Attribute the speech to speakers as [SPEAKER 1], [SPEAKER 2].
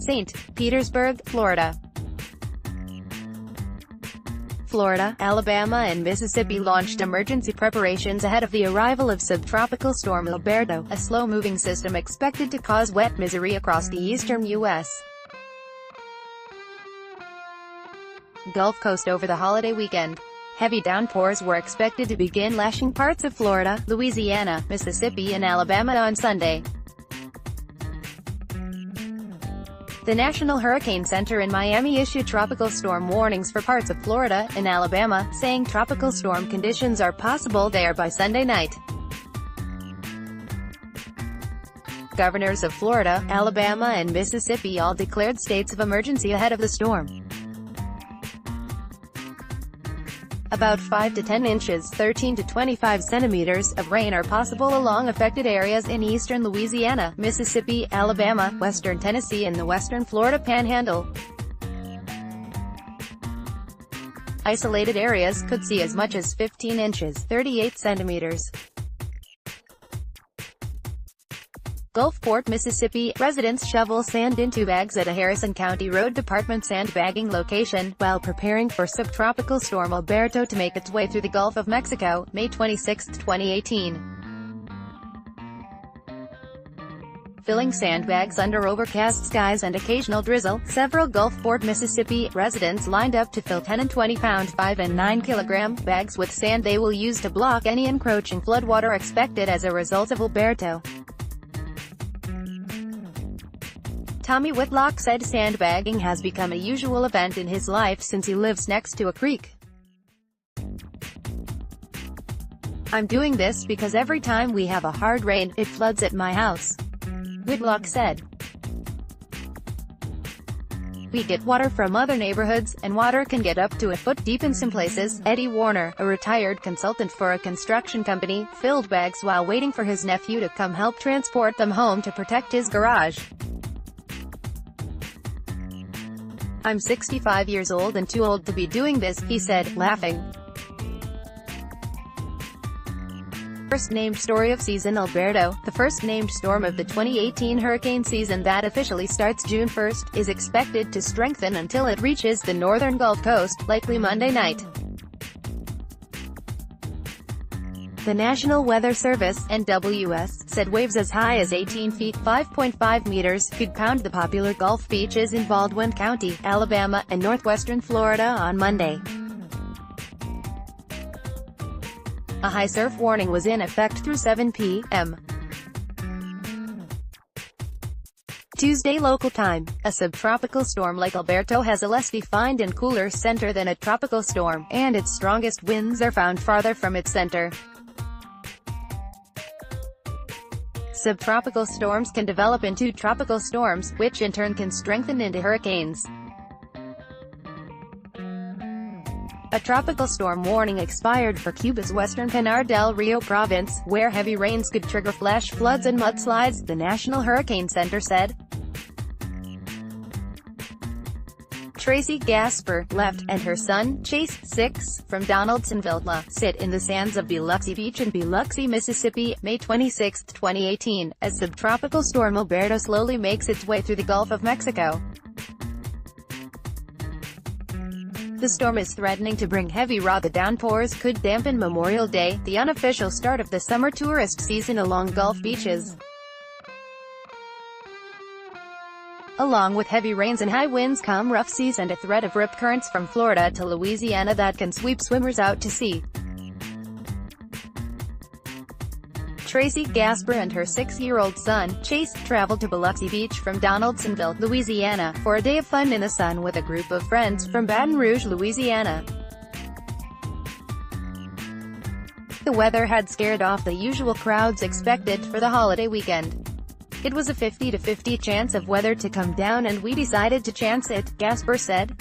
[SPEAKER 1] St. Petersburg, Florida. Florida, Alabama and Mississippi launched emergency preparations ahead of the arrival of Subtropical Storm Alberto, a slow-moving system expected to cause wet misery across the eastern U.S. Gulf Coast over the holiday weekend. Heavy downpours were expected to begin lashing parts of Florida, Louisiana, Mississippi and Alabama on Sunday. The National Hurricane Center in Miami issued tropical storm warnings for parts of Florida and Alabama, saying tropical storm conditions are possible there by Sunday night. Governors of Florida, Alabama and Mississippi all declared states of emergency ahead of the storm. About 5 to 10 inches 13 to 25 centimeters of rain are possible along affected areas in eastern Louisiana, Mississippi, Alabama, western Tennessee and the western Florida Panhandle. Isolated areas could see as much as 15 inches 38 centimeters. Gulfport, Mississippi, residents shovel sand into bags at a Harrison County Road Department sandbagging location, while preparing for Subtropical Storm Alberto to make its way through the Gulf of Mexico, May 26, 2018. Filling sandbags under overcast skies and occasional drizzle, several Gulfport, Mississippi, residents lined up to fill 10 and 20-pound 5 and 9-kilogram bags with sand they will use to block any encroaching floodwater expected as a result of Alberto. Tommy Whitlock said sandbagging has become a usual event in his life since he lives next to a creek. "I'm doing this because every time we have a hard rain, it floods at my house," Whitlock said. "We get water from other neighborhoods, and water can get up to a foot deep in some places." Eddie Warner, a retired consultant for a construction company, filled bags while waiting for his nephew to come help transport them home to protect his garage. "I'm 65 years old and too old to be doing this," he said, laughing. First named story of season. Alberto, the first named storm of the 2018 hurricane season that officially starts June 1st, is expected to strengthen until it reaches the northern Gulf Coast, likely Monday night. The National Weather Service, NWS, said waves as high as 18 feet (5.5 meters) could pound the popular Gulf beaches in Baldwin County, Alabama, and northwestern Florida on Monday. A high surf warning was in effect through 7 p.m. Tuesday local time. A subtropical storm like Alberto has a less defined and cooler center than a tropical storm, and its strongest winds are found farther from its center. Subtropical storms can develop into tropical storms, which in turn can strengthen into hurricanes. A tropical storm warning expired for Cuba's western Pinar del Rio province, where heavy rains could trigger flash floods and mudslides, the National Hurricane Center said. Tracy Gasper, left, and her son, Chase, 6, from Donaldsonville, sit in the sands of Biloxi Beach in Biloxi, Mississippi, May 26, 2018, as Subtropical Storm Alberto slowly makes its way through the Gulf of Mexico. The storm is threatening to bring heavy rain. The downpours could dampen Memorial Day, the unofficial start of the summer tourist season along Gulf beaches. Along with heavy rains and high winds come rough seas and a threat of rip currents from Florida to Louisiana that can sweep swimmers out to sea. Tracy Gasper and her 6-year-old son, Chase, traveled to Biloxi Beach from Donaldsonville, Louisiana, for a day of fun in the sun with a group of friends from Baton Rouge, Louisiana. The weather had scared off the usual crowds expected for the holiday weekend. "It was a 50-50 chance of weather to come down and we decided to chance it," Gasper said.